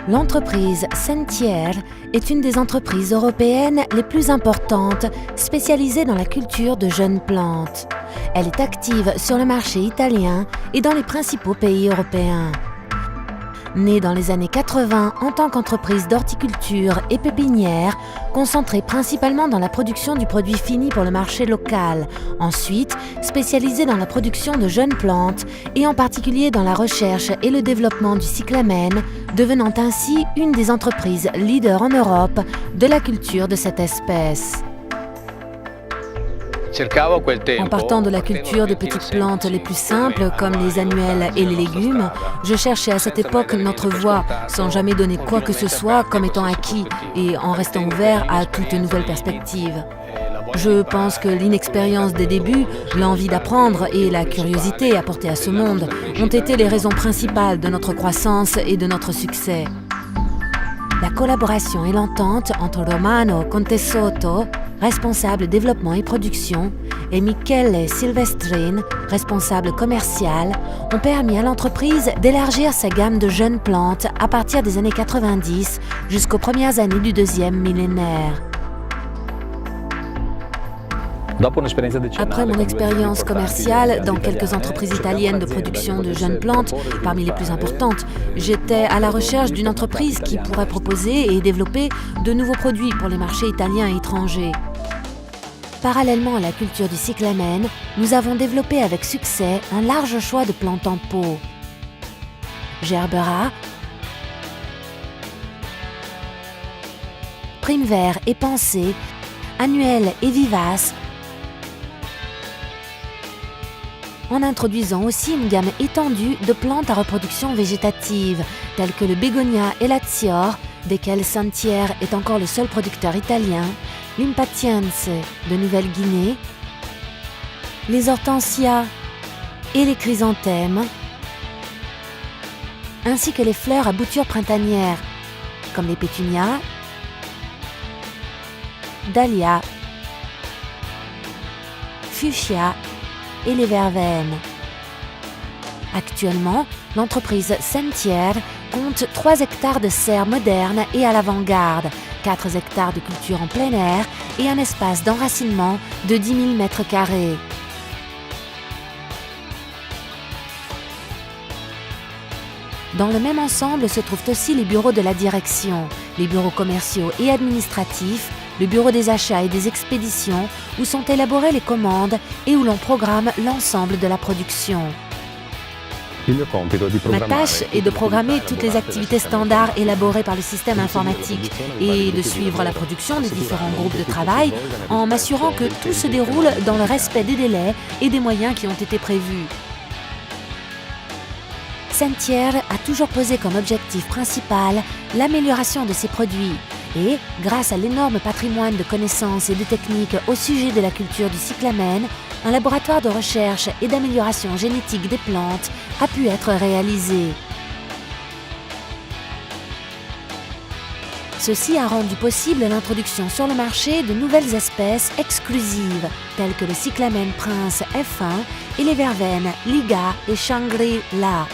L'entreprise Sentier est une des entreprises européennes les plus importantes spécialisées dans la culture de jeunes plantes. Elle est active sur le marché italien et dans les principaux pays européens. Née dans les années 80 en tant qu'entreprise d'horticulture et pépinière, concentrée principalement dans la production du produit fini pour le marché local, ensuite spécialisée dans la production de jeunes plantes et en particulier dans la recherche et le développement du cyclamen, devenant ainsi une des entreprises leaders en Europe de la culture de cette espèce. En partant de la culture des petites plantes les plus simples, comme les annuelles et les légumes, je cherchais à cette époque notre voie, sans jamais donner quoi que ce soit comme étant acquis et en restant ouvert à toute nouvelle perspective. Je pense que l'inexpérience des débuts, l'envie d'apprendre et la curiosité apportée à ce monde ont été les raisons principales de notre croissance et de notre succès. La collaboration et l'entente entre Romano Contesotto, responsable développement et production, et Michele Silvestrin, responsable commercial, ont permis à l'entreprise d'élargir sa gamme de jeunes plantes à partir des années 90 jusqu'aux premières années du deuxième millénaire. Après mon expérience commerciale dans quelques entreprises italiennes de production de jeunes plantes, parmi les plus importantes, j'étais à la recherche d'une entreprise qui pourrait proposer et développer de nouveaux produits pour les marchés italiens et étrangers. Parallèlement à la culture du cyclamen, nous avons développé avec succès un large choix de plantes en pot. Gerbera, Primevère et Pensée, annuelles et vivaces, en introduisant aussi une gamme étendue de plantes à reproduction végétative, telles que le bégonia et l'azzior, desquels Sentier est encore le seul producteur italien, l'impatiense de Nouvelle-Guinée, les hortensias et les chrysanthèmes, ainsi que les fleurs à bouture printanière, comme les pétunias, dahlias, fuchsia et les verveines. Actuellement, l'entreprise Sentier compte 3 hectares de serres modernes et à l'avant-garde, 4 hectares de culture en plein air et un espace d'enracinement de 10 000 mètres carrés. Dans le même ensemble se trouvent aussi les bureaux de la direction, les bureaux commerciaux et administratifs, le bureau des achats et des expéditions, où sont élaborées les commandes et où l'on programme l'ensemble de la production. Ma tâche est de programmer toutes les activités standards élaborées par le système informatique et de suivre la production des différents groupes de travail en m'assurant que tout se déroule dans le respect des délais et des moyens qui ont été prévus. Sentier a toujours posé comme objectif principal l'amélioration de ses produits et, grâce à l'énorme patrimoine de connaissances et de techniques au sujet de la culture du cyclamen, un laboratoire de recherche et d'amélioration génétique des plantes a pu être réalisé. Ceci a rendu possible l'introduction sur le marché de nouvelles espèces exclusives, telles que le cyclamen prince F1 et les verveines Liga et Shangri-La.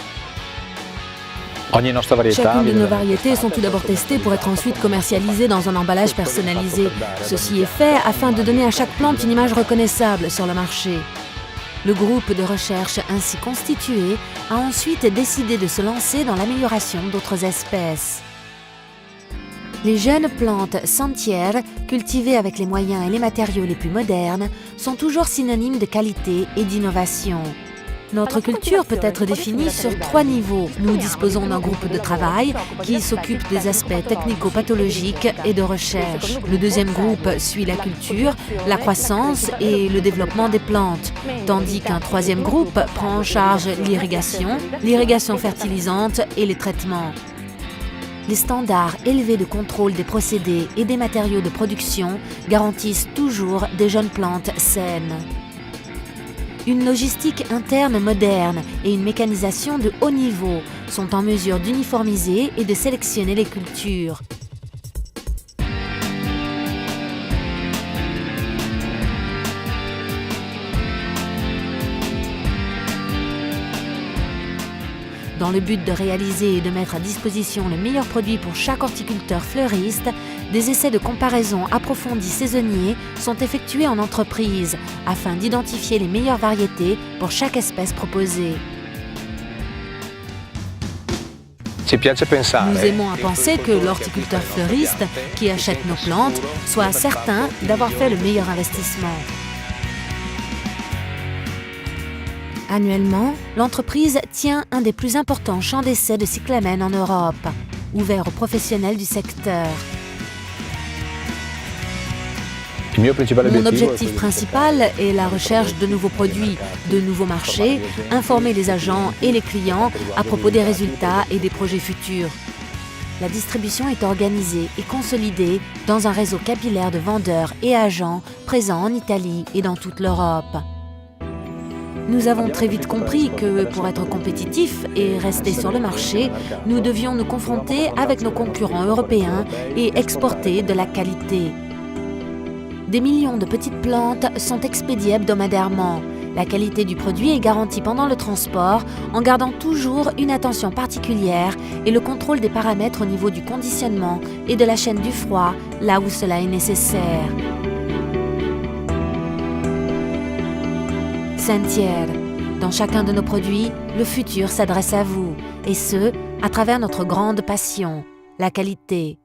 Chacune de nos variétés sont tout d'abord testées pour être ensuite commercialisées dans un emballage personnalisé. Ceci est fait afin de donner à chaque plante une image reconnaissable sur le marché. Le groupe de recherche ainsi constitué a ensuite décidé de se lancer dans l'amélioration d'autres espèces. Les jeunes plantes Sentier, cultivées avec les moyens et les matériaux les plus modernes, sont toujours synonymes de qualité et d'innovation. Notre culture peut être définie sur 3 niveaux. Nous disposons d'un groupe de travail qui s'occupe des aspects technico-pathologiques et de recherche. Le deuxième groupe suit la culture, la croissance et le développement des plantes, tandis qu'un troisième groupe prend en charge l'irrigation fertilisante et les traitements. Les standards élevés de contrôle des procédés et des matériaux de production garantissent toujours des jeunes plantes saines. Une logistique interne moderne et une mécanisation de haut niveau sont en mesure d'uniformiser et de sélectionner les cultures. Dans le but de réaliser et de mettre à disposition le meilleur produit pour chaque horticulteur fleuriste, des essais de comparaison approfondis saisonniers sont effectués en entreprise afin d'identifier les meilleures variétés pour chaque espèce proposée. Nous aimons à penser que l'horticulteur fleuriste qui achète nos plantes soit certain d'avoir fait le meilleur investissement. Annuellement, l'entreprise tient un des plus importants champs d'essai de cyclamène en Europe, ouvert aux professionnels du secteur. Mon objectif principal est la recherche de nouveaux produits, de nouveaux marchés, informer les agents et les clients à propos des résultats et des projets futurs. La distribution est organisée et consolidée dans un réseau capillaire de vendeurs et agents présents en Italie et dans toute l'Europe. Nous avons très vite compris que pour être compétitifs et rester sur le marché, nous devions nous confronter avec nos concurrents européens et exporter de la qualité. Des millions de petites plantes sont expédiées hebdomadairement. La qualité du produit est garantie pendant le transport en gardant toujours une attention particulière et le contrôle des paramètres au niveau du conditionnement et de la chaîne du froid, là où cela est nécessaire. Sentier. Dans chacun de nos produits, le futur s'adresse à vous, et ce, à travers notre grande passion, la qualité.